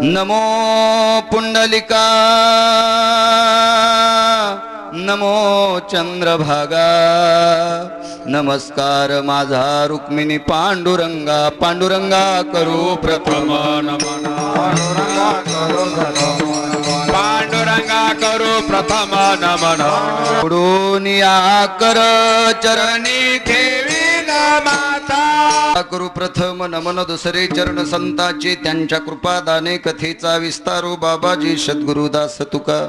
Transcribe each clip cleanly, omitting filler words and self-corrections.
नमो पुंडलिका नमो चंद्रभागा नमस्कार माझा रुक्मिणी पांडुरंगा पांडुरंगा करू प्रथम नमन पांडुरंगा करू प्रथम नमन उडून या कर चरणी ठेवी माता करू प्रथम नमन दुसरे चरण संतांचे त्यांच्या कृपादाने कथेचा विस्तारो बाबाजी सद्गुरुदास तुका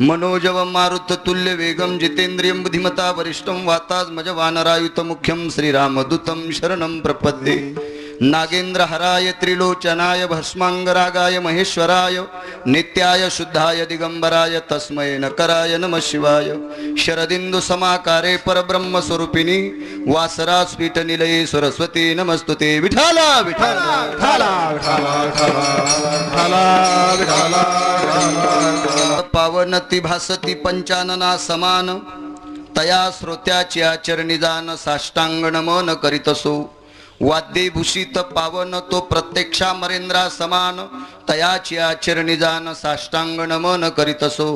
मनोजव मारुत तुल्य वेगम जितेंद्रियं बुद्धिमता वरिष्ठं वातात्मज वानरायुत मुख्यं श्रीरामदूतं शरणं प्रपद्ये नागेंद्र हराय त्रिलोचनाय भस्मांगरागाय महेश्वराय नित्याय शुद्धाय दिगंबराय तस्मै नकराय नमः शिवाय शरदिंदु समाकारे परब्रह्म स्वरूपिणी वासरास्फीट निलये सरस्वती नमस्तुते विठाला विठाला विठाला विठाला विठाला पावनती भासती पंचानना समान तया श्रोत्याची आचरणी जान साष्टांग नमन करीतसो वाद्यभूषित पावन तो प्रत्यक्षा मरेंद्रा समान तयाची आचरणी जान साष्टांग नमन करीतसो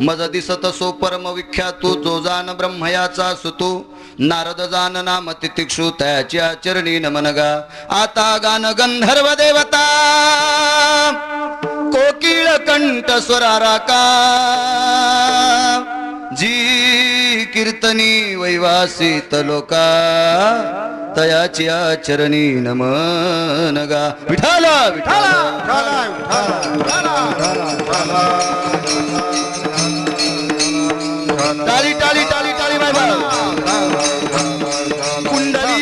मज दिसतसो परम विख्यातो जो जान ब्रह्मयाचा सुतो नारद जान नाम तितिक्षु तयाची आचरणी नमन गा आता गान गंधर्व देवता कोकिळ कंठ स्वराराका जी कीर्तनी वैवासित लोका तयाची आचरणी नमन गा विठाला विठाला टाळी टाळी टाळी टाळी बाबा कुंडली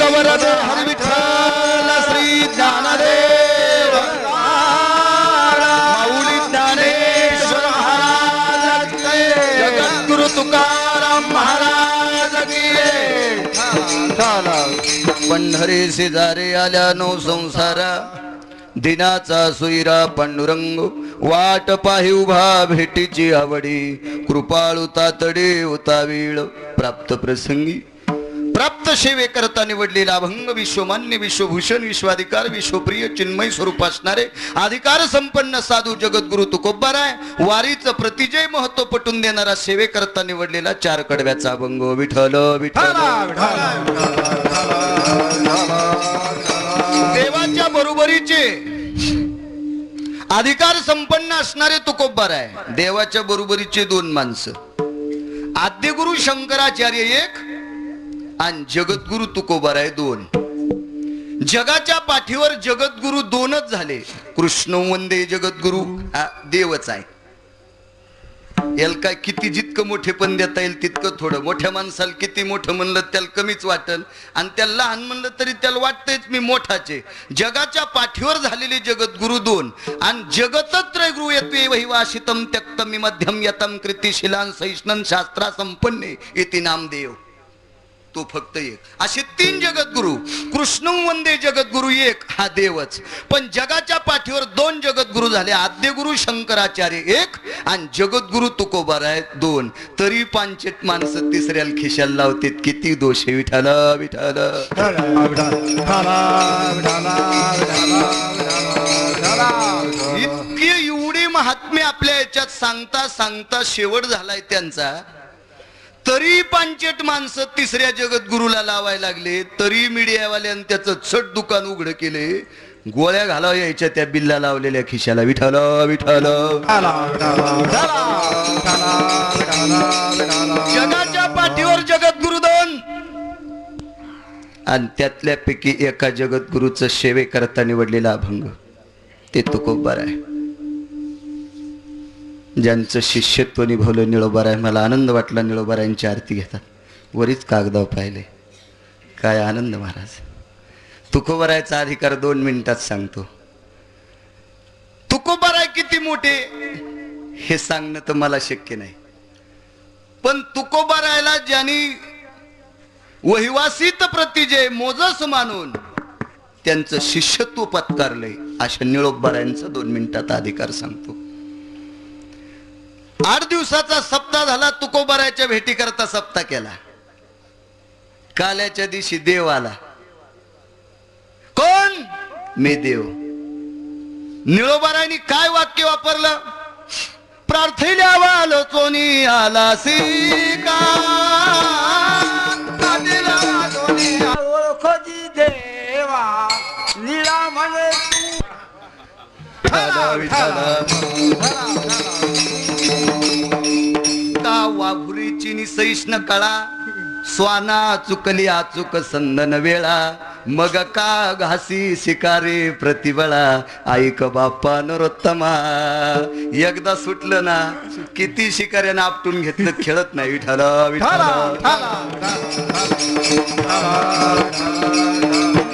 कवरद हर विठ्ठल श्री ज्ञानदेव माऊली ज्ञानेश्वर महाराज जगद्गुरु तुकाराम महाराज की पंढरी शेजारी आल्या नो संसारा दिनाचा सुईरा पांडुरंग वाट पाहि उभा भेटीची आवडी कृपाळू तातडे उतावीळ प्राप्त प्रसंगी प्राप्त सेवे करता निवडलेला अभंग विश्वमान्य विश्वभूषण विश्वाधिकार विश्वप्रिय चिन्मय स्वरूप असणारे अधिकार संपन्न साधू जगद्गुरु तुकोबाराय वारीचं प्रतिजय महत्व पटून देणारा सेवे करता निवडलेला चार कडव्याचा अभंग विठ्ठल विठ्ठल देवाच्या बरोबरीचे अधिकार संपन्न असणारे तुकोबाराय देवाच्या बरोबरीचे दोन माणसं आद्यगुरु शंकराचार्य एक आणि जगद्गुरु तुकोबाराय दोन जगाच्या पाठीवर जगद्गुरु दोनच झाले कृष्ण वंदे जगद्गुरु हा देवच आहे याला काय किती जितकं मोठे पण देता येईल तितकं थोडं मोठ्या माणसाला किती मोठं म्हणलं त्याला कमीच वाटल आणि त्याला लहान म्हणलं तरी त्याला वाटतंच मी मोठाचे जगाच्या पाठीवर झालेले जगद्गुरु दोन आणि जगतत्रय गुरु येते वहिवासितम त्यक्तम मध्यम यतम कृतिशिलान सहिष्णन शास्त्रा संपन्ने इति नामदेव तो फक्त एक असे तीन जगद्गुरु कृष्ण वंदे जगद्गुरु एक हा देवच पण जगाच्या पाठीवर दोन जगद्गुरु झाले आद्यगुरु शंकराचार्य एक आणि जगद्गुरु तुकोबाराय दोन तरी पांचट माणसं तिसऱ्याला खिशाला लावतात किती दोष आहे विठाला विठाला इतके एवढे महात्म्य आपल्या याच्यात सांगता सांगता शेवट झालाय त्यांचा तरी पांचट माणसं तिसऱ्या जगद्गुरुला लावायला लागले तरी मीडियावाल्यानं त्याचं छट दुकान उघड केले गोळ्या घालाव यायच्या त्या बिल्ला लावलेल्या खिशाला विठाल विठाल जगाच्या पाठीवर जगद्गुरु दोन आणि त्यातल्यापैकी एका जगद्गुरुचं सेवे करता निवडलेला अभंग ते तुकोबाराय ज्यांचं शिष्यत्व निभवलं निळोबाराय मला आनंद वाटला निळोबारायांची आरती घेतात वरीच कागदाव पाहिले काय आनंद महाराज तुकोबारायचा अधिकार 2 मिनिटात सांगतो तुकोबाराय किती मोठे हे सांगणं तर मला शक्य नाही पण तुकोबारायला ज्यांनी वहिवासित प्रतिजय मोजस मानून त्यांचं शिष्यत्व पत्कारलंय अशा निळोबारायांचा 2 मिनिटात अधिकार सांगतो 8 दिवसाचा सप्ताह झाला तुकोबारायच्या भेटी करता सप्ताह केला काल्याच्या दिवशी देव आला कोण मी देव निळोबारायनी काय वाक्य वापरलं? प्रार्थील्या वाल चोनी आलासी का ओळखोजी देवा निळा म्हणे का वाघुरीची निसैष्ण कळा स्वाना चुकली अचूक संदन वेळा मग का घासी शिकारे प्रतिबळा ऐक बाप्पा नरोत्तमा. एकदा सुटलं ना किती शिकाऱ्यानं आपटून घेतलं खेळत नाही. विठाला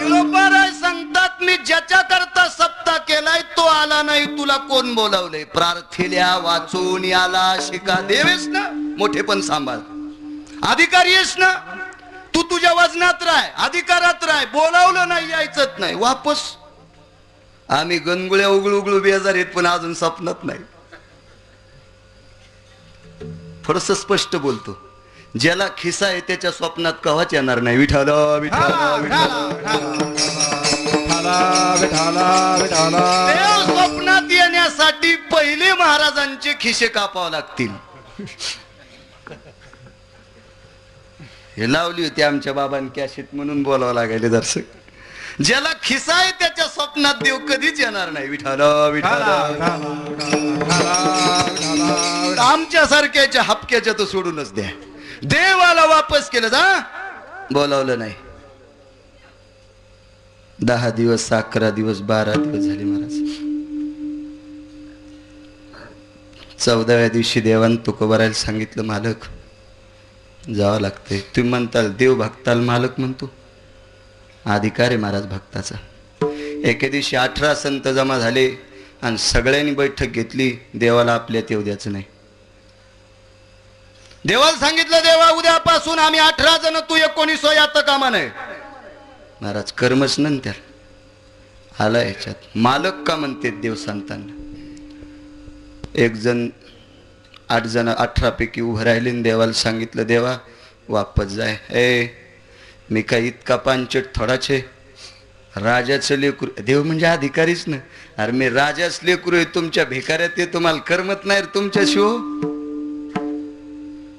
निळोबाराय सांगतात मी ज्याच्या करता सप्ताह केलाय तो आला नाही तुला कोण बोलावलंय? प्रार्थील्या वाचून आला शिका. देवेस ना मोठे पण सांभाळ. अधिकारी आहेस ना तू तुझ्या वजनात राह अधिकारात राह. बोलावलं नाही यायचंच नाही वापस. आम्ही गणगुळ्या उघडू उघडू बेजार आहेत पण अजून स्वप्नात नाही. थोडस स्पष्ट बोलतो. ज्याला खिसा आहे त्याच्या स्वप्नात कवाच येणार नाही. विठाला देव स्वप्नात येण्यासाठी पहिले महाराजांचे खिसे कापावे लागतील. हे लावली होती आमच्या बाबांनी कॅसेट म्हणून बोलावं लागेल दर्शक. ज्याला खिसा आहे त्याच्या स्वप्नात देव कधीच येणार नाही. विठाला आमच्या सारख्याच्या हपक्याच्या तर सोडूनच द्या. देवाला वापस केलं जा बोलावलं नाही. 10 दिवस 11 दिवस 12 दिवस झाले महाराज. 14व्या दिवशी देवान तुकोबारायला सांगितलं मालक जावं लागतंय. तुम्ही म्हणताल देव भक्ताल मालक म्हणतो. अधिकार आहे महाराज भक्ताचा. एके दिवशी 18 संत जमा झाले आणि सगळ्यांनी बैठक घेतली. देवाला आपल्यात येऊ द्यायचं नाही. देवाला सांगितलं देवा उद्यापासून आम्ही 18 जण तू 19 यात कामा नाही. महाराज कर्मच नंतर आला याच्यात मालक का म्हणते देव सांगताना. एक जण 8 जण 18 पैकी उभं राहिले. देवाला सांगितलं देवा वापस जाय. मी काय इतका पांचट थोडाच आहे. राजाचं लेकरू. देव म्हणजे अधिकारीच ना. अरे मी राजाच लेकरू आहे. तुमच्या भिकाऱ्यात ते तुम्हाला करमत नाही तुमच्या शिव.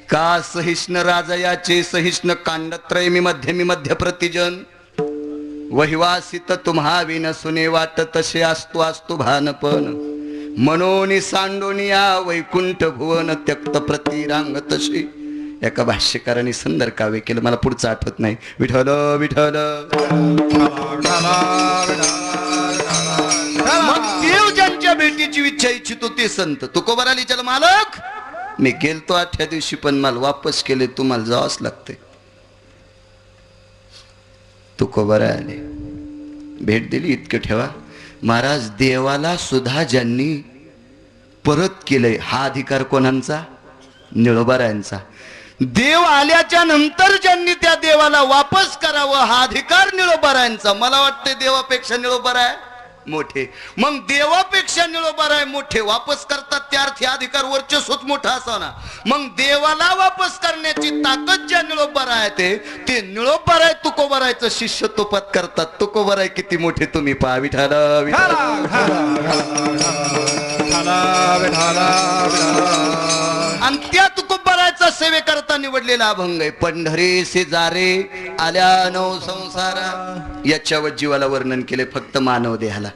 का सहिष्ण राजा याचे सहिष्ण कांडत्रय मी मध्य प्रतिजन वहिवासित तुम्हा विन सुने वाट तसे असतो असतो भानपण मनोनी सांडोनिया वैकुंठ भुवन त्यक्त प्रतिरांग तसे. एका भाष्यकाराने सुंदर काव्य केलं. मला पुढचं आठवत नाही. विठ्ठल विठ्ठल. मग देव ज्यांच्या भेटीची इच्छा इच्छितो ते संत. तुकोबाराला विचारलं मालक मी गेलतो 8व्या दिवशी पण मला वापस केले. तुम्हाला जावंच लागते. तुकोबारा आले भेट दिली. इतकं ठेवा महाराज देवाला सुद्धा ज्यांनी परत केलंय हा अधिकार कोणाचा? निळोबारायांचा. देव आल्याच्या नंतर ज्यांनी त्या देवाला वापस करावं हा अधिकार निळोबारायांचा. मला वाटतं देवापेक्षा निळोबाराय मोठे. मग देवापेक्षा निळोबाराय मोठे वापस करतात त्या अर्थी अधिकार वर्चस्वच मोठा असावा. मग देवाला वापस करण्याची ताकद ज्या निळोबाराय ते निळोबाराय तुकोबारायचं शिष्यत्वपद करतात. तुकोबाराय किती मोठे तुम्ही पहा. विठाला आणि त्या तुकोबारायचा सेवेकरता निवडलेला अभंग आहे. पंढरीसे जारे आल्या नव संसारा. याच्यावर जीवाला वर्णन केले फक्त मानव देहाला.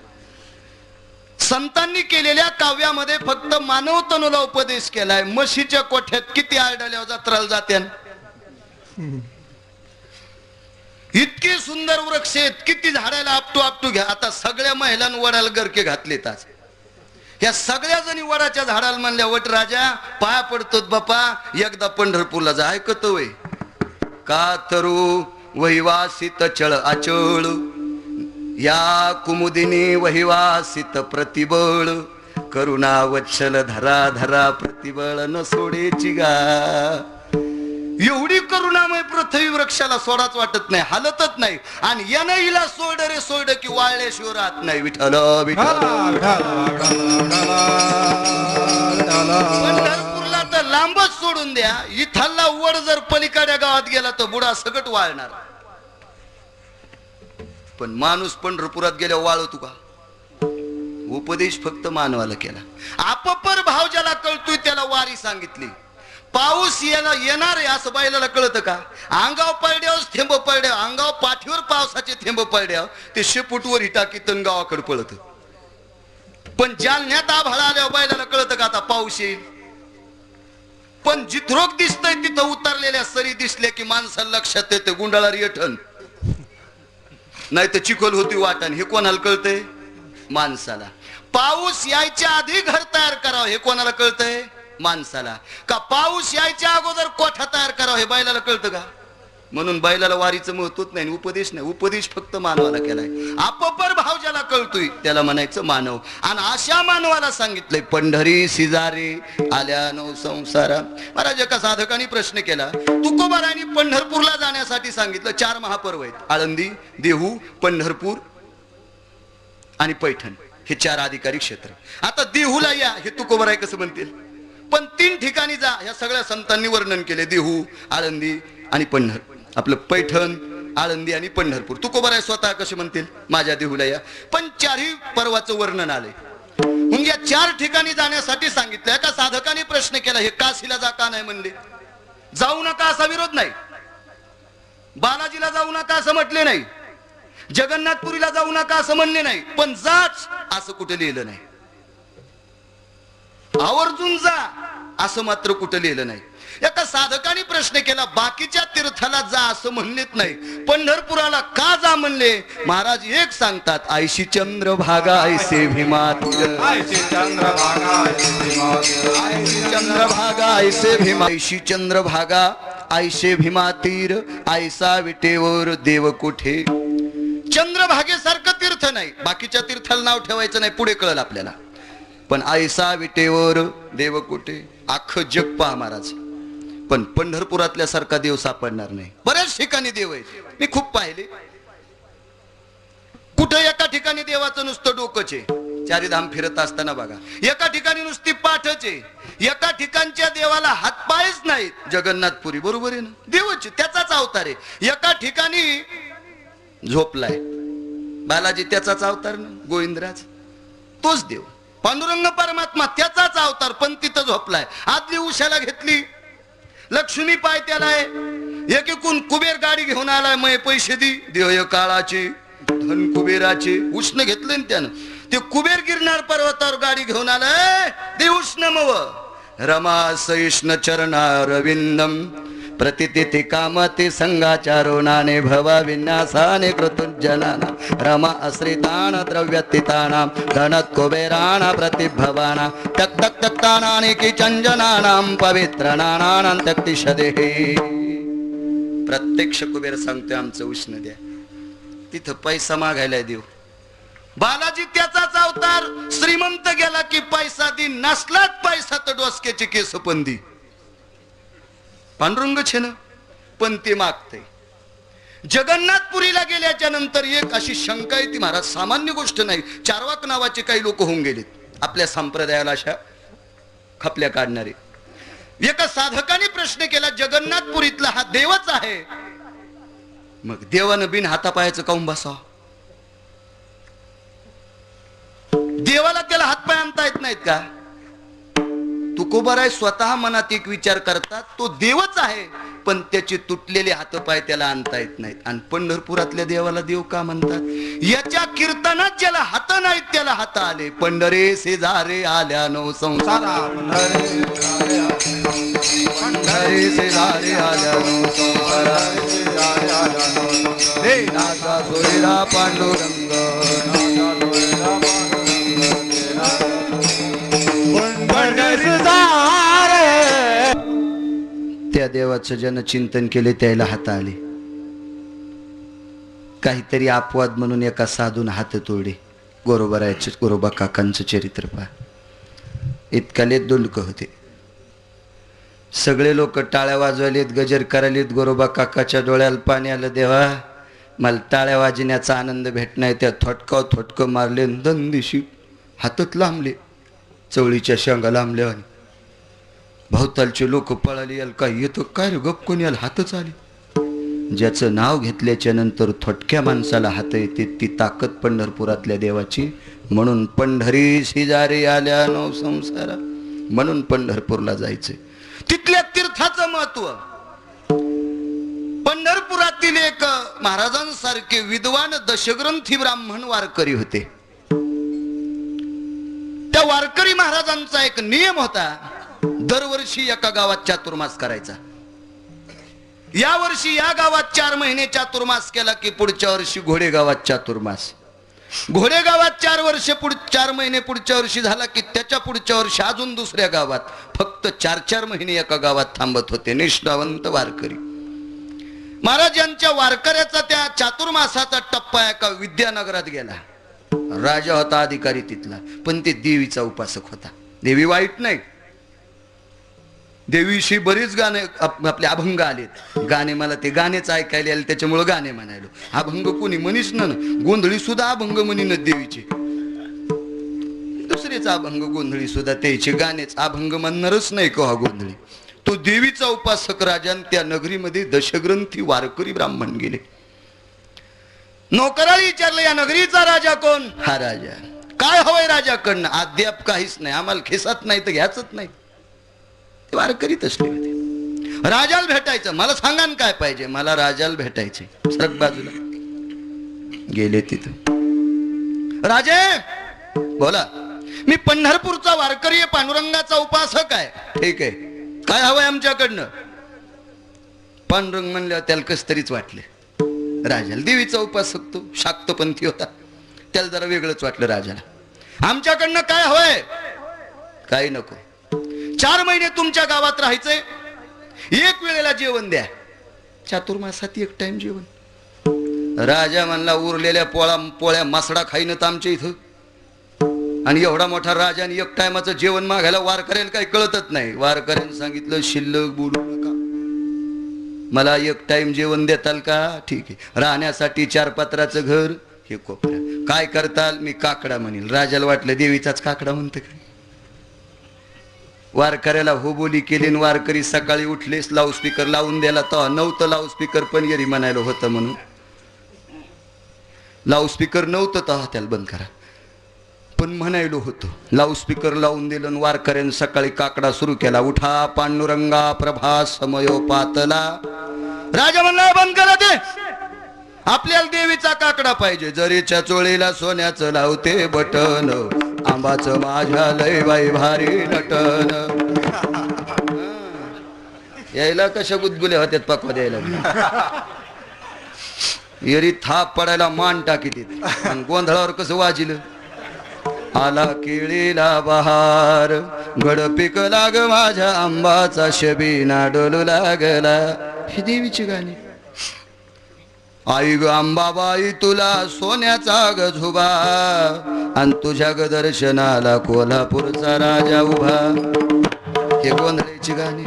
संतांनी केलेल्या काव्यामध्ये फक्त मानव तनुला उपदेश केलाय. म्हशीच्या कोठ्यात किती आरडाल्या जत्राला जात्यान. इतके सुंदर वृक्ष आहेत किती झाडाला आपटू घ्या. आता सगळ्या महिलांनी वडाला गरके घातलेत. आज या सगळ्या जणी वडाच्या झाडाला म्हणल्या वट राजा पाया पडतोत बापा एकदा पंढरपूरला जा. ऐकत वय का तरू वहिवासित चळ आचळ या कुमुदिनी वहिवासित प्रतिबळ करुणा वत्सल धरा धरा प्रतिबळ न सोडेची गा. एवढी करुणामय पृथ्वी वृक्षाला सोडाच वाटत नाही. हलतच नाही. आणि यानं हिला सोड रे सोड की वाळल्याशिवाय राहत नाही. विठ्ठल पंढरपूरला तर लांबच सोडून द्या. इथला वड जर पलीकडच्या गावात गेला तर बुडा सगट वाळणार. पण माणूस पंढरपुरात गेल्या वाळू तुका उपदेश फक्त मानवाला केला. आपपर भाव ज्याला कळतोय त्याला वारी सांगितली. पाऊस याला येणार आहे असं बैलाला कळतं का? अंगाव पडल्यावर थेंब पडल्या, अंगाव पाठीवर पावसाचे थेंब पडल्या ते शेपूटवर टाकीतून गावाकडे पळत. पण जालन्यात आभाळा आल्यावर बैलाला कळतं का आता पाऊस येईल? पण जिथरोग दिसतंय तिथं उतरलेल्या सरी दिसल्या की माणसाला लक्षात येते गुंडाळा रिठण नाही तर चिखल होती वाटण. हे कोणाला कळतंय? माणसाला. पाऊस यायच्या आधी घर तयार करावं हे कोणाला कळतंय? माणसाला. का पाऊस यायच्या अगोदर कोठा तयार करावं हे बैलाला कळतं का? म्हणून बैलाला वारीचं महत्वच नाही, उपदेश नाही. उपदेश फक्त मानवाला केलाय. आपपर भाव ज्याला कळतोय त्याला म्हणायचं मानव. आणि अशा मानवाला सांगितलंय पंढरी सिजारे आल्यानो संसारा. महाराज एका साधकाने प्रश्न केला, तुकोबारायांनी पंढरपूरला जाण्यासाठी सांगितलं. 4 महापर्व आहेत, आळंदी, देहू, पंढरपूर आणि पैठण. हे 4 अधिकारी क्षेत्र. आता देहूला या हे तुकोबाराय कसं म्हणतील? पण 3 ठिकाणी जा ह्या सगळ्या संतांनी वर्णन केले. देहू, आळंदी आणि आपलं पैठण, आळंदी आणि पंढरपूर. तुकोबाराय स्वतः कसे म्हणतील? माझ्या देहूला या. पण 4ही पर्वाचं वर्णन आलंय. म्हणजे या 4 ठिकाणी जाण्यासाठी सांगितलं. एका साधकाने प्रश्न केला, हे काशीला जा का नाही म्हणले? जाऊ नका असा विरोध नाही, बालाजीला जाऊ नका असं म्हटले नाही, जगन्नाथपुरीला जाऊ नका असं म्हणले नाही, पण जाच असं कुठे लिहिलं नाही. आवर्जून जा असं मात्र कुठे लिहिलं नाही. एका साधकाने प्रश्न केला, बाकीच्या तीर्थाला जा असं म्हणलेत नाही, पंढरपुराला का जा म्हणले? महाराज एक सांगतात, आयशी चंद्रभागा ऐसे भीमातीर, आयशी चंद्रभागा ऐसे भीमा, आयशी चंद्रभागा ऐसे भीमातीर, ऐसा विटेवर देव कुठे. चंद्रभागेसारखं तीर्थ नाही, बाकीच्या तीर्थाला नाव ठेवायचं नाही, पुढे कळलं आपल्याला. पण ऐसा विटेवर देव कुठे. अख्खं जग पहा महाराज, पण पंढरपुरातल्या सारखा देव सापडणार नाही. बऱ्याच ठिकाणी देव आहेत, मी खूप पाहिले. कुठं एका ठिकाणी देवाचं नुसतं डोकंच आहे, 4 धाम फिरत असताना बघा. एका ठिकाणी नुसती पाठच आहे, एका ठिकाणच्या देवाला हातपायच नाहीत. जगन्नाथपुरी बरोबर आहे ना, देवच त्याचाच अवतार आहे. एका ठिकाणी झोपलाय बालाजी, त्याचाच अवतार ना, गोविंदराज तोच देव. पांडुरंग परमात्मा त्याचाच अवतार, पण तिथं झोपलाय. आदली उशाला घेतली, लक्ष्मी पाय त्याला आहे. एकीकून कुबेर गाडी घेऊन आलाय, मय पैसे दी, देह काळाचे धन कुबेराचे. उष्ण घेतलं ना त्यानं, ते कुबेर गिरनार पर्वतावर गाडी घेऊन आलाय, दे उष्ण मव. रमा सहिष्ण चरणारविंदम प्रतितिथि कामते संगाचारो नाने भवा विन्यासाने कृतुज्जनाना. रमा आश्रितान द्रव्यतितानां धनत् कुबेराणा प्रतिभवाना तक तक तक्तानानि किचंजनानां पवित्रनानां तक्तिशदेहि. प्रत्यक्ष कुबेर सांगतोय आमचं उष्ण द्या. तिथं पैसा मागायला देव. बालाजी त्याचाच अवतार. श्रीमंत गेला की पैसा दी, नसलाच पैसा तर डोसक्याची केस पण दी. पांडुरंग छे ना, पण ते मागते. जगन्नाथपुरीला गेल्याच्या नंतर एक अशी शंका आहे, ती महाराज सामान्य गोष्ट नाही. चार्वाक नावाचे काही लोक होऊन गेलेत आपल्या संप्रदायाला अशा खपल्या काढणारे. एका साधकाने प्रश्न केला, जगन्नाथपुरीतला हा देवच आहे, मग देवानं बिन हातापायाचं काऊन बसावं? देवाला त्याला हातपाय आणता येत नाहीत का? तुकोबाराय स्वतः मनात एक विचार करतात, तो देवच आहे, पण त्याचे तुटलेले हातपाय त्याला आणता येत नाहीत. आणि पंढरपुरातल्या देवाला देव का म्हणतात? याच्या कीर्तनात ज्याला हात नाहीत त्याला हात आले. पंढरे शेजारे आल्यानो संसारा, पंढरे शेजारे आल्यानो संसारा, हे नाथा सोयरा पांडुरंग, त्या देवाचं जनचिंतन केले, त्याला हात आले. काहीतरी अपवाद म्हणून एका साधून हात तोडले. गोरोबारायचं, गोरोबा काकांचं चरित्र पहा. इतकाले दुलक होते. सगळे लोक टाळ्या वाजवायलेत, गजर करायलेत. गोरोबा काकाच्या डोळ्याला पाणी आलं. देवा, मला टाळ्या वाजण्याचा आनंद भेटणार. त्या थोटकाव थोटकं मारले, दंदिशी हातात लांबले, चवळीच्या शेंगा लांबल्या. आणि भोवतालचे लोक पळाले, याला काय येतं काय रे गप, कोणी याला हातच आली. ज्याचं नाव घेतल्याच्या नंतर थोटक्या माणसाला हात येते, ती ताकद पंढरपुरातल्या देवाची म्हणून पंढरी शेजारी आल्यानो संसारा, म्हणून पंढरपूरला जायचे. तिथल्या तीर्थाचं महत्व. पंढरपुरातील एक महाराजांसारखे विद्वान दशग्रंथी ब्राह्मण वारकरी होते. त्या वारकरी महाराजांचा एक नियम होता, दरवर्षी एका गावात चातुर्मास करायचा. या वर्षी या गावात 4 महिने चातुर्मास केला की पुढच्या वर्षी घोडेगावात चातुर्मास. घोडेगावात 4 महिने पुढच्या वर्षी झाला की त्याच्या पुढच्या वर्षी अजून दुसऱ्या गावात. फक्त 4 महिने एका गावात थांबत होते निष्ठावंत वारकरी. महाराज यांच्या वारकऱ्याचा त्या चातुर्मासाचा टप्पा एका विद्यानगरात गेला. राजा होता अधिकारी तिथला, पण ते देवीचा उपासक होता. देवी वाईट नाही, देवीशी बरीच गाणे आपले अभंग आलेत. गाणे मला ते गाणेच ऐकायला आले, त्याच्यामुळे गाणे म्हणायलो. अभंग कोणी म्हणीच ना, गोंधळी सुद्धा अभंग म्हणीन देवीचे. दुसरेच अभंग गोंधळी सुद्धा त्याचे गाणेच, अभंग म्हणणारच नाही का गोंधळी. तो देवीचा उपासक राजा. त्या नगरीमध्ये दशग्रंथी वारकरी ब्राह्मण गेले. नोकराला विचारलं, या नगरीचा राजा कोण? हा राजा. काय हवंय राजाकडनं? अद्याप काहीच नाही, आम्हाला खिसात नाही तर घ्यायच नाही. ते वारकरीत असले होते. राजाला भेटायचं. मला सांगा ना काय पाहिजे? मला राजाला भेटायचे. सरक बाजूला गेले. तिथं राजे बोला, मी पंढरपूरचा वारकरी आहे, पांडुरंगाचा उपासक आहे. ठीक आहे, काय हवंय आमच्याकडनं? पांडुरंग म्हणल्यावर त्याला कस तरीच वाटले राजाला. देवीचा उपासक तो शाक्तपंथी होता, त्याला जरा वेगळंच वाटलं राजाला. आमच्याकडनं काय हवंय? काही नको. 4 महिने तुमच्या गावात राहायचंय, 1 वेळेला जेवण द्या. चातुर्मासात 1 टाइम जेवण. राजा म्हणला, उरलेल्या पोळ्या मासडा खाईनत आमच्या इथं. आणि एवढा मोठा राजा आणि 1 टायमाचं जेवण मागायला वारकऱ्याला काही कळतच नाही. वारकऱ्याने सांगितलं, शिल्लक बोलू नका, मला 1 टाइम जेवण देताल का? ठीक आहे. राहण्यासाठी 4 पत्राचं घर, हे कोपऱ्या. काय करताल? मी काकडा म्हणेल. राजाला वाटलं देवीचाच काकडा म्हणतं काय. वारकऱ्याला हो बोली केली. वारकरी सकाळी उठलेस, लाऊडस्पीकर लावून द्यायला. तर नव्हतं लाऊडस्पीकर, पण येरी म्हणायला होतं म्हणून. लाऊडस्पीकर नव्हतं तर त्याला बंद करा, पण म्हणायलो होतो. लाऊडस्पीकर लावून दिलं. वारकऱ्यानं सकाळी काकडा सुरू केला. उठा पांडुरंगा प्रभास समयो पातला. राजा म्हणला, बंद करा ते, आपल्याला देवीचा काकडा पाहिजे. जरीच्या चोळीला सोन्याचं लावते बटन, आंबाचं माझ्या लय बाई भारी नटन. यायला कशा गुदगुल्या होत्यात पकवा द्यायला. येरी थाप पडायला मान टाकी तिथे. गोंधळावर कसं वाजिलं. आला केळीला बहार, घड पिक लाग माझ्या आंबाचा शबीना डोलू लागला. ही देवीची गाणी. आई ग अंबाबाई तुला सोन्याचा गझुबा, आणि तुझ्या ग दर्शनाला कोल्हापूरचा राजा उभा. हे गोंधळीची गाणी.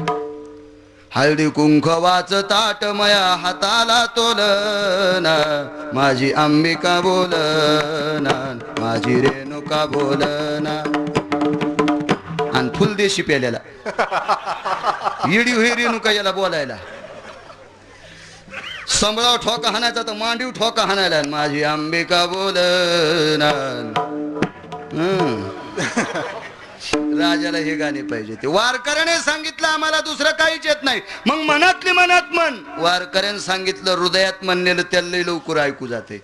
हळदी कुंकवाच ताट मया हाताला तोलना, माझी अंबिका बोलना, माझी रेणुका बोलना. आणि फुलदेशी पेल्याला येडी होई रेणुका याला बोलायला. संबळाव ठोका हाणायचा तर मांडीव ठोका हाणायला. माझी अंबिका बोलना. राजाला हे गाणे पाहिजे. ते वारकऱ्याने सांगितलं, आम्हाला दुसरं काहीच येत नाही. मग मनातली मनात म्हण. वारकऱ्याने सांगितलं, हृदयात म्हणलेलं त्याला लवकर ऐकू जाते.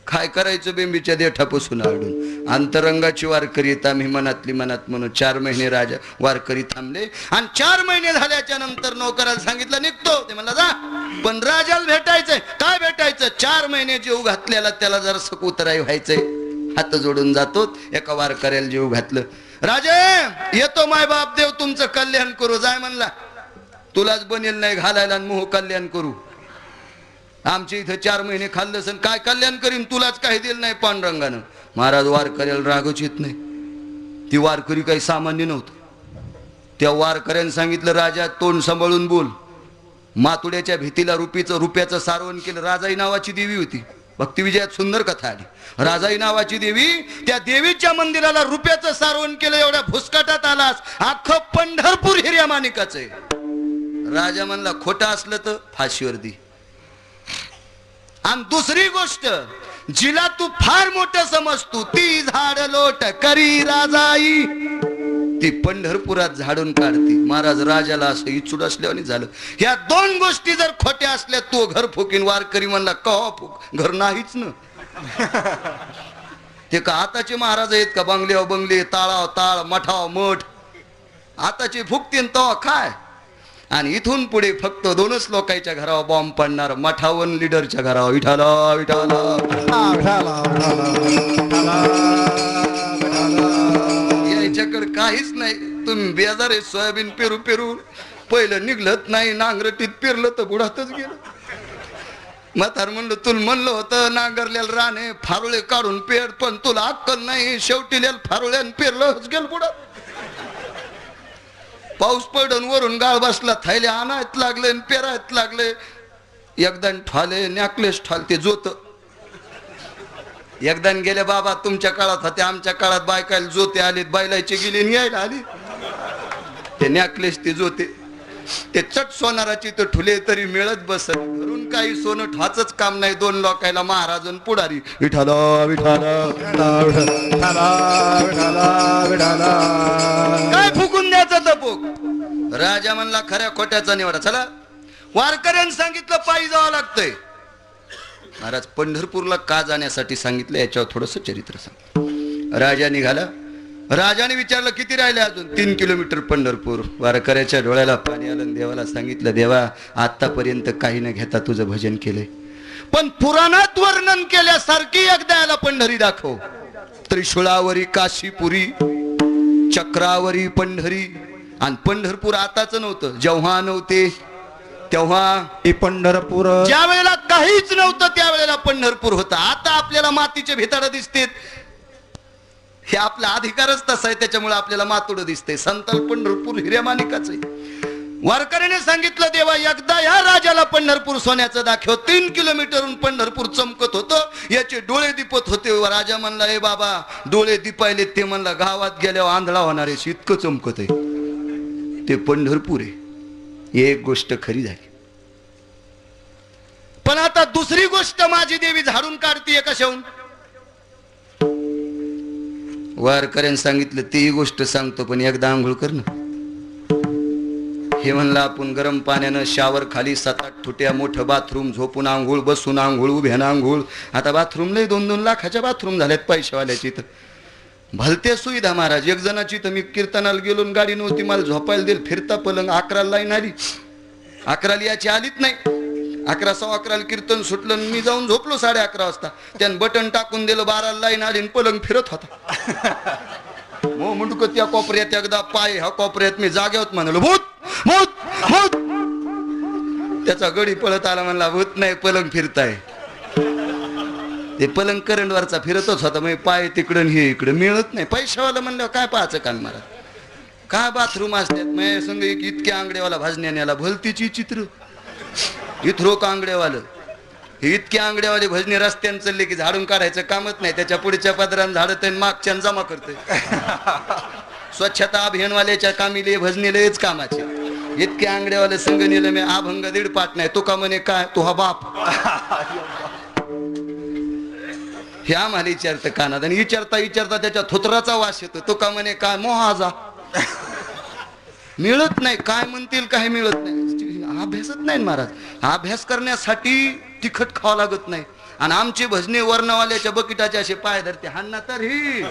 काय करायचं बेंबीच्या देठापासून आडून. अंतरंगाची वारकरी येत आम्ही मनातली मनात म्हणून. 4 महिने राजा वारकरी थांबले. आणि 4 महिने झाल्याच्या नंतर नोकराला सांगितलं, निघतो. ते म्हणला, जा, पण राजाला भेटायचंय. काय भेटायचं? 4 महिने जीव घातलेला त्याला जरा सकुतराई व्हायचंय. हात जोडून जातो. एका वारकऱ्याला जीव घातलं. राजे येतो, माय बाप देव तुमचं कल्याण करू. जाय म्हणला, तुलाच बनेल नाही घालायला, मोह कल्याण करू. आमच्या इथं 4 महिने खाल्लं सण, काय कल्याण करीन, तुलाच काही दिलं नाही पांडुरंगानं. महाराज वारकऱ्याला रागच येत नाही. ती वारकरी काही सामान्य नव्हतं. त्या वारकऱ्यानं सांगितलं, राजा तोंड सांभाळून बोल. मातुड्याच्या भीतीला रुपयाचं सारवण केलं. राजाई नावाची देवी होती. भक्तिविजयात सुंदर कथा आली. राजाई नावाची देवी, त्या देवीच्या मंदिराला रुपयाचं सारवण केलं. एवढ्या भुसकाटात आलास, अख्खं पंढरपूर हिर्या माणिकाचं आहे. राजा म्हणला, खोटं असलं तर फाशीवर दी. आणि दुसरी गोष्ट, जिला तू फार मोठं समजतो ती झाड लोट करी राजाई, ती पंढरपुरात झाडून काढते. महाराज राजाला असं इच्छुड असल्याने झालं. ह्या दोन गोष्टी जर खोट्या असल्या तो घर फुकीन, वारकरी म्हणला कवा फुक, घर नाहीच ना. ते का आताचे महाराज आहेत का बंगल्यावर बंगले, ताळाव ताळ, मठाव मठ, आताचे फुकतीन तवा काय. आणि इथून पुढे फक्त दोनच लोकांच्या घरावर बॉम्ब पडणार, मठावन लीडरच्या घरावर. विठाला विठाला याच्याकडे काहीच नाही. तुम्ही बेजारे सोयाबीन पेरू पेरू पहिलं निघलत नाही, नांगरटीत पेरलं तर बुडातच गेलं. म्हातार म्हणलं तुला म्हणलं होतं नांगरलेलं राणे फारुळे काढून पेर, पण तुला अक्कल नाही, शेवटी फारुळ्यान पेरलंच गेलं बुडात. पाऊस पडून वरून गाळ बसला, थैले आणायत लागले पेरायत लागले. एकदा ठाले नॅकलेस ठालते जोत. एकदा गेले बाबा तुमच्या काळात होते, आमच्या काळात बायकायला जोते आले, बायलायचे गेले यायला आली. ते नॅकलेस ते जोते ते चट सोनाराची तर ठुले तरी मिळत बसत. घरून काही सोनं ठाचच काम नाही. दोन लोकायला महाराजन पुढारी. विठाला विठाला काय फुकून द्यायचं तपोक. राजा म्हणला खऱ्या खोट्याचा निवडा. चला वारकऱ्यांनी सांगितलं पायी जावं लागतंय. महाराज पंढरपूरला का जाण्यासाठी सांगितलं याच्यावर थोडस चरित्र सांग. राजा निघाला. राजाने विचारलं किती राहिले अजून. 3 किलोमीटर पंढरपूर. वारकऱ्याच्या डोळ्याला पाणी आलं. देवाला सांगितलं देवा आतापर्यंत काही न घेता तुझं भजन केलंय, पण पुराणात वर्णन केल्यासारखी एकदा याला पंढरी दाखव. त्रिशूळावरी काशीपुरी, चक्रावरी पंढरी. आणि पंढरपूर आताच नव्हतं, जेव्हा नव्हते तेव्हा पंढरपूर, ज्या वेळेला काहीच नव्हतं त्यावेळेला पंढरपूर होता. आता आपल्याला मातीचे भिताडं दिसतेत, हे आपला अधिकारच तसा आहे, त्याच्यामुळे आपल्याला मातोडं दिसतंय. संताल पंढरपूर हिऱ्या माणिकाच आहे. वारकऱ्याने सांगितलं देवा एकदा या राजाला पंढरपूर सोन्याचं दाखव. 3 किलोमीटरहून पंढरपूर चमकत होतं, याचे डोळे दिपत होते. राजा म्हणला ए बाबा डोळे दिपायले. ते म्हणला गावात गेल्यावर आंधळा होणार आहे, इतकं चमकत आहे. ते पंढरपूर आहे. एक गोष्ट खरी झाली. पण आता दुसरी गोष्ट माझी देवी झाडून काढतीये कशाहून. वारकऱ्याने सांगितलं तीही गोष्ट सांगतो, पण एकदा आंघोळ कर ना. हे म्हणलं आपण गरम पाण्यानं शावर खाली 7-8 फुट्या मोठं बाथरूम, झोपून आंघोळ, बसून आंघोळ, उभ्यानं आंघोळ. आता बाथरूम लय 2-2 लाखाच्या बाथरूम झाल्यात पैशावाल्याची. तर भलते सुविधा महाराज. एक जणाची तर मी कीर्तनाला गेलो, गाडी नव्हती, मला झोपायला देईल. फिरता पलंग 11ला लाईन आली, 11ला याची आलीच नाही. 11, 11:15 कीर्तन सुटलं, मी जाऊन झोपलो 11:30 वाजता. त्यानं बटन टाकून दिलं, 12ला लाईन आली, पलंग फिरत होता. मग मुंडक त्या कोपऱ्यात एकदा, पाय ह्या कोपऱ्यात, मी जागेवत म्हणालो भूत भूत भूत. त्याचा गडी पळत आला, म्हणला भूत नाही पलंग फिरताय. ते पलंग करंटवरचा फिरतच होता. मग पाय तिकडं हे इकडं मिळत नाही. पैशावाला म्हणल्यावर काय पाहायचं कान मला. काय बाथरूम असतात माझ्या संग. इतक्या आंगडेवाला भाजण्याला भलतीची चित्र. इथरो का आंगडेवालं, हे इतके आंगडेवाले भजने रस्त्यानं चालले की झाडून काढायचं कामच नाही. त्याच्या पुढच्या पदरान झाडत मागच्या जमा करतोय. स्वच्छता अभियानवाल्याच्या कामीले भजनेलेच कामाचे. इतके आंगडेवाले संघ नेलं मी. अभंग 1.5 पाठ नाही. तो का म्हणे काय तो हा बाप. हे आम्हाला विचारतं कानात. आणि विचारता विचारता त्याच्या थोतराचा वास येतो. तो का म्हणे काय मोहाजा. मिळत नाही. काय म्हणतील काय मिळत नाही. अभ्यासच नाही महाराज. अभ्यास करण्यासाठी तिखट खावं लागत नाही. आणि आमचे भजने वर्णवाल्याच्या बकिटाचे असे पाय धरते. हाणना तर ही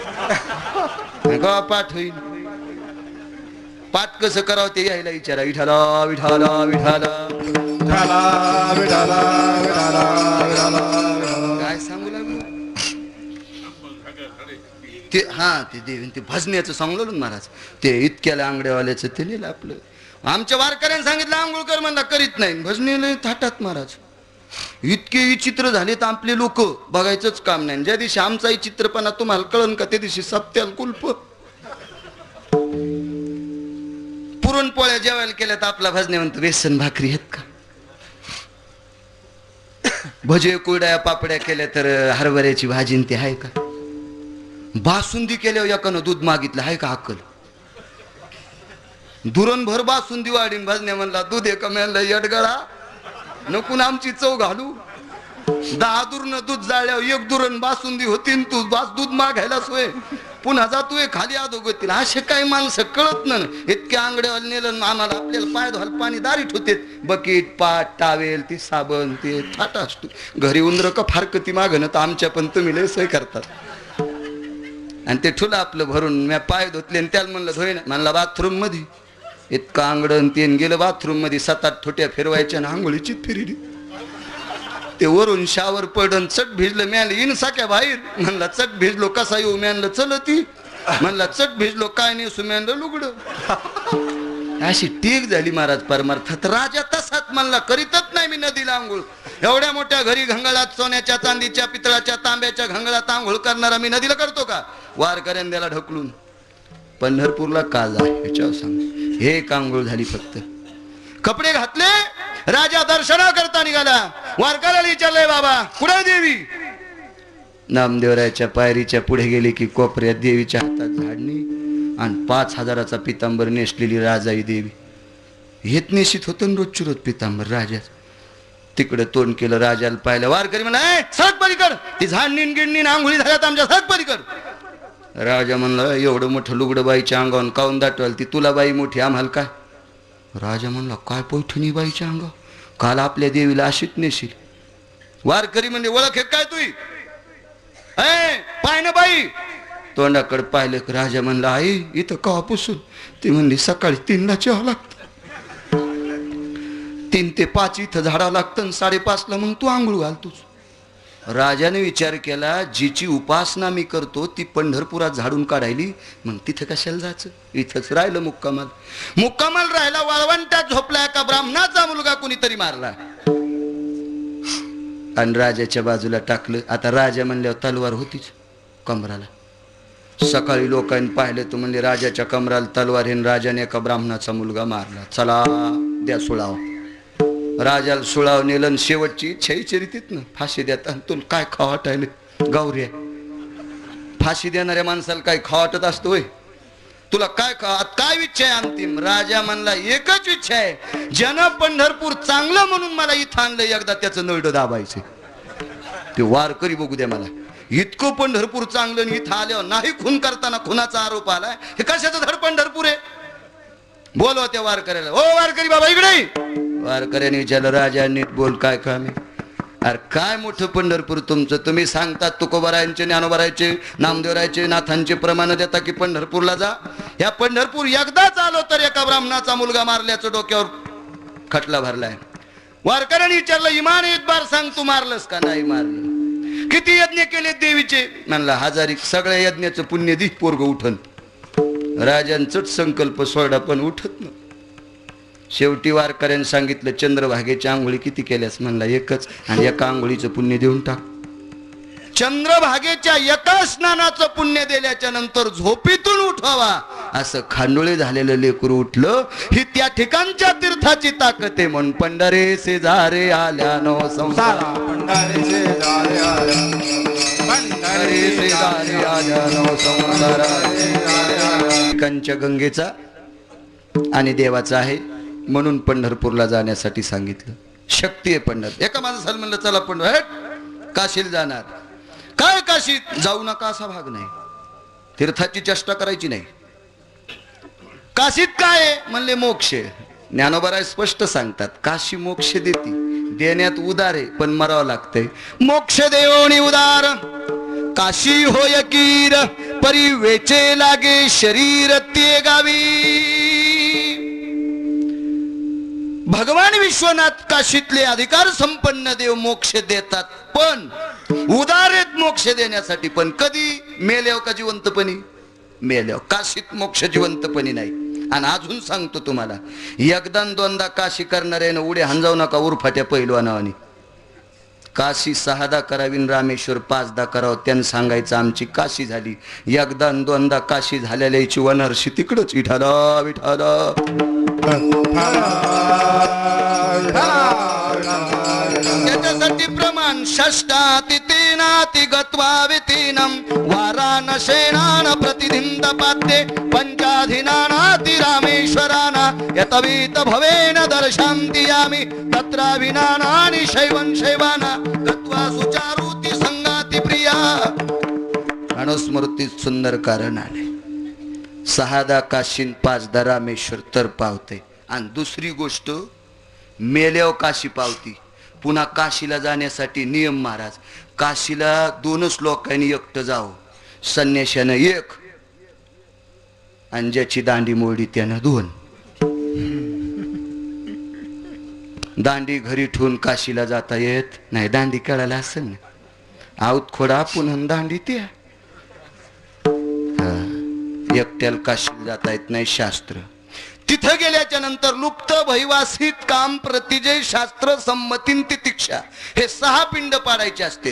पाठ होईल. पाठ कसं करावं ते यायला विचारा. विठाला विठाला विठाला काय सांगू लागलो ते. हा ते देवीन ते भजण्याचं सांगलो ना महाराज. ते इतक्याला आंगड्यावाल्याचं ते लिहिलं आपलं. आमच्या वारकऱ्याने सांगितलं आंघोळ कर म्हणला, करीत नाही. भजनेला थाटात महाराज. इतके विचित्र झालेत आपले लोक, बघायचंच काम नाही. ज्या दिवशी आमचा चित्रपणा तुम्हाला कळन का त्या दिवशी सप्त्याल कुल्प. पुरणपोळ्या जेवायला केल्यात आपला भजने म्हणतो बेसन भाकरी आहेत का. भजे कुरड्या पापड्या केल्या तर हरभऱ्याची भाजी ते आहे का. बासुंदी केल्यावर एकानं दूध मागितलं आहे का अक्कल. दुरणभर बासुंदी वाढीन भजने म्हणला दूध एका म्हणला यडगळा नको आमची चव घालू. 10 दुरनं दूध जाळल्यावर 1 दुरण बासुंदी होती न तू दूध मागायला सोय पुन्हा जातोय खाली अधोगतीला. असे काही माणसं कळत ना इतक्या आंगड्यावर नेलं आम्हाला आपल्याला पाय धुवायला पाणी दारीत होते. बकेट पाट टावेल ती साबण ते थाटा असतो. घरी उंदर का फारकती मागणं तर आमच्या पण तुम्ही लय सोय करतात. आणि ते ठुलं आपलं भरून मी पाय धुतले आणि त्याला म्हणलं धुय ना म्हणला बाथरूम मध्ये. इतकं आंगडं तेन गेलं बाथरूम मध्ये 7-8 थोट्या फिरवायच्या आणि आंघोळीचीच फिरली. ते वरून शावर पडन चट भिजलं म्यान इन साक्या बाहेर. म्हणला चट भिजलो कसा येऊ म्यानलं चलती. म्हणला चट भिजलो काय नाही सुम्यानलं लुगडं. अशी टीक झाली महाराज परमार्थात. राजा तसाच म्हणला करीतच नाही मी नदीला आंघोळ. एवढ्या मोठ्या घरी घंगळात सोन्याच्या चांदीच्या पितळाच्या तांब्याच्या घंगळात आंघोळ करणारा मी नदीला करतो का. वारकऱ्यांद्याला ढकलून पंढरपूरला का जा याच्यावर सांग. हे आंघोळ झाली फक्त. कपडे घातले राजा दर्शना करता निघाला. वारकऱ्याला विचारलंय बाबा कुठे देवी. नामदेवरायाच्या पायरीच्या पुढे गेले की कोपऱ्यात देवीच्या हातात झाडणी आणि 5,000चा पितांबर नेसलेली राजाई देवी. हेत निश्चित होतं रोजची रोज पितांबर राजा. तिकडे तोंड केलं राजाला पाहिलं. वारकरी म्हणला सग पलीकड ती झाडणी गिडणी आंघोळी झाल्यात आमच्या सग पलीकड. राजा म्हणला एवढं मोठं लुगडं बाईच्या अंगावर काऊन दाटवाल ती तुला बाई मोठी आम्हाला काय. राजा म्हणला काय पैठणी बाईच्या अंगावर काल आपल्या देवीला अशीच नेशील. वारकरी म्हणजे ओळख हे काय तुई पाय ना बाई. तोंडाकडे पाहिलं की राजा म्हणला आई इथं कवा पुसून. ती म्हणली सकाळी 3ला चहा लागत 3 ते 5 इथं झाडावं लागतं 5:30ला मग तू आंघोळ घालतोस. राजाने विचार केला जिची उपासना मी करतो ती पंढरपुरात झाडून काढायली मग तिथे कशाला जायचं. इथंच राहिलं मुक्कामाल. मुक्कामाल राहिला. वाळवंटात झोपला एका ब्राह्मणाचा मुलगा कुणीतरी मारला आणि राजाच्या बाजूला टाकलं. आता राजा म्हणल्यावर तलवार होतीच कमराला. सकाळी लोकांनी पाहिलं तर म्हणले राजाच्या कमराला तलवार हे. राजाने एका ब्राह्मणाचा मुलगा मारला. चला द्या सुळाव. राजाला सुळाव नेलं आणि शेवटची इच्छा विचारित ना फाशी देता तुला काय खावाटायला गौऱ्या. फाशी देणाऱ्या माणसाला काय खावाटत असतो होय. तुला काय काय इच्छा आहे अंतिम. राजा म्हणला एकच इच्छा आहे जन पंढरपूर चांगलं म्हणून मला इथं आणलं एकदा त्याचं नळडं दाबायचं. ते वारकरी बघू द्या मला इतकं पंढरपूर चांगलं आणि इथं आल्यावर नाही खून करताना खुनाचा आरोप आलाय. हे कशाचं धड पंढरपूर आहे. बोलवा त्या वारकऱ्याला. ओ वारकरी बाबा इकडे. वारकऱ्याने विचारलं राजा नीट बोल काय काम आहे. अरे काय मोठं पंढरपूर तुमचं. तुम्ही सांगतात तुकोबारायांचे ज्ञानोबारायचे नामदेवरायचे नाथांचे प्रमाण देता की पंढरपूरला जा. या पंढरपूर एकदाच आलो तर एका ब्राह्मणाचा मुलगा मारल्याचं डोक्यावर खटला भरलाय. वारकऱ्याने विचारलं इमान एक बार सांग तू मारलंस का. नाही मारलं. किती यज्ञ केले देवीचे. म्हणला 1000. सगळ्या यज्ञाचं पुण्य दी पोरग उठन. राजांचंच संकल्प सोडा पण उठत ना. शेवटी वारकऱ्याने सांगितलं चंद्रभागेच्या आंघोळी किती केल्यास. म्हणला एकच. आणि एका आंघोळीचं पुण्य देऊन टाक. चंद्रभागेच्या एका स्नानाचं पुण्य दिल्याच्या नंतर झोपेतून उठवावा असं खांडोळे झालेलं लेकरू उठलं. ही त्या ठिकाणच्या तीर्थाची ताकद आहे. म्हणून पंढरे से झारे आल्यानो संसार. पंढरे से झारे आल्यानो संसार. ठिकाणच्या गंगेचा आणि देवाचा आहे म्हणून पंढरपूरला जाण्यासाठी सांगितलं. शक्ती आहे पंढर. एका माणसाला म्हणलं चला पंढर काशीला जाणार. काय काशीत जाऊ नका असा भाग नाही. तीर्थाची चेष्टा करायची नाही. काशीत काय म्हणले मोक्ष. ज्ञानोबा स्पष्ट सांगतात काशी मोक्ष देती. देण्यात उदार आहे पण मरावं लागतंय. मोक्ष देवणी उदार काशी होय कीर परी वेचे लागे शरीर ते गावी. भगवान विश्वनाथ काशीतले अधिकार संपन्न देव मोक्ष देतात पण उदारेत मोक्ष देण्यासाठी. पण कधी मेल्यावर का जिवंतपणी. मेल्यावर. काशीत मोक्ष जिवंतपणी नाही. आणि अजून सांगतो तुम्हाला एकदा दोनदा काशी करणाऱ्यानं उडे हंजावू नका उरफाट्या पैलवानावानी. काशी 6दा करावी रामेश्वर 5दा करावं. त्यानं सांगायचं आमची काशी झाली. एकदा दोनदा काशी झालेल्याची वनहर्षी तिकडच विठाला विठाला. त्याच्यासाठी प्रमाण षष्टाति तेनाति गत्वा वितीनम वाराणसेनान प्रति विधिं तपाते पंचाधिनानाति रामेश्वराना यतवीत भवेन दर्शान्ति यामि तत्र विनानानि शैवं शैवाना गत्वा सुचारुति संगाति प्रिया. अनुस्मृतीत सुंदर कारण आले. 6 काशीन 5 रामेश्वर तर पावते. आणि दुसरी गोष्ट मेल्यावर काशी पावती. पुन्हा काशीला जाण्यासाठी नियम महाराज, काशीला 2च लोकांनी एकटं जावं. संन्याशानं 1 आणि ज्याची दांडी मोडी त्यानं 2. दांडी घरी ठेवून काशीला जाता येत नाही. दांडी कळायला असेल ना, आऊत खोडा पुन्हा दांडी त्या. एकट्याला काशीला जाता येत नाही. शास्त्र तिथं गेल्याच्या नंतर लुप्त भैवासित काम प्रतिजय शास्त्र संमतीन तितिक्षा हे 6 पिंड पाडायचे असते.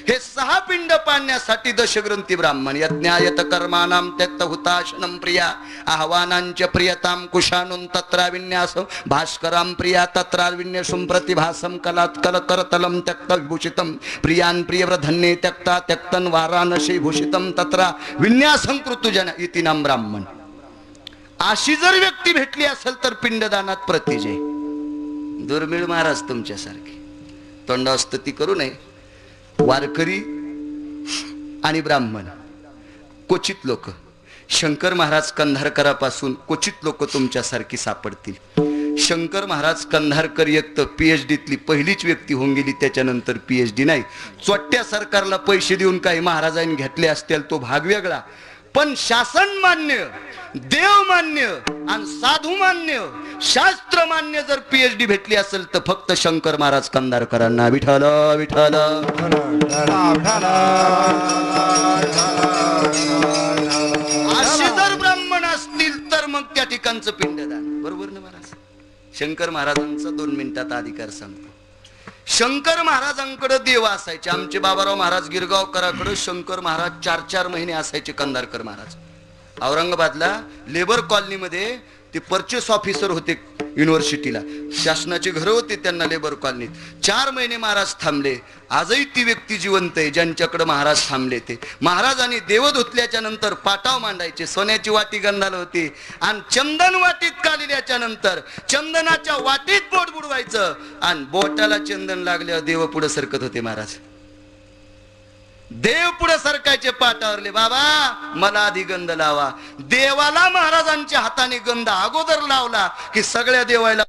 हे 6 पिंड पाडण्यासाठी दशग्रंथी ब्राह्मण यज्ञायत कर्मानाम त्यक्त हुताशनम प्रिया आह्वानांच प्रियताम कुशानुन तत्राविन्यासम भास्कराम प्रिया तत्राविन्यासम प्रतिभासम कलात कल करतलम त्यक्त विभूषितम प्रियान प्रियव्रधन्ये त्यक्ता त्यक्तन वाराणसी भूषितम तत्रा विन्यासं कृतुजन इति नाम ब्राह्मण. अशी जर व्यक्ती भेटली असेल तर पिंडदानात प्रतिजय. दुर्मिळ महाराज तुमच्यासारखे तोंडास्तुती करू नये. वारकरी आणि ब्राह्मण क्वचित लोक, शंकर महाराज कंधारकरापासून क्वचित लोक तुमच्यासारखी सापडतील. शंकर महाराज कंधारकर एक तर PhDतली पहिलीच व्यक्ती होऊन गेली, त्याच्यानंतर PhD नाही. चोट्ट्या सरकारला पैसे देऊन काही महाराजांनी घेतले असतील तो भाग वेगळा, पण शासन मान्य, देव मान्य आणि साधू मान्य, शास्त्र मान्य जर PhD भेटली असेल तर फक्त शंकर महाराज कंधारकरांना. विठ्ठल विठ्ठल. असे जर ब्राह्मण असतील तर मग त्या ठिकाणचं पिंडदान. बरोबर ना महाराज? शंकर महाराजांचा 2 मिनिटात अधिकार सांगतो. शंकर महाराजांकडे देव असायचे. आमचे बाबाराव महाराज गिरगावकरांकडे शंकर महाराज 4-4 महिने असायचे. कंधारकर महाराज औरंगाबादला लेबर कॉलनीमध्ये ते परचेस ऑफिसर होते. युनिव्हर्सिटीला शासनाची घरं होती त्यांना लेबर कॉलनीत. 4 महिने महाराज थांबले. आजही ती व्यक्ती जिवंत आहे ज्यांच्याकडे महाराज थांबले. ते महाराजांनी देव धुतल्याच्या नंतर पाटाव मांडायचे. सोन्याची वाटी गंधाला होती आणि चंदन वाटीत कालिल्याच्या नंतर चंदनाच्या वाटीत बोट बुडवायचं आणि बोटाला चंदन लागल्यावर देव पुढे सरकत होते. महाराज देव पुढे सरकायचे पाटावरले. बाबा मला आधी गंध लावा. देवाला महाराजांच्या हाताने गंध अगोदर लावला की सगळ्या देवाला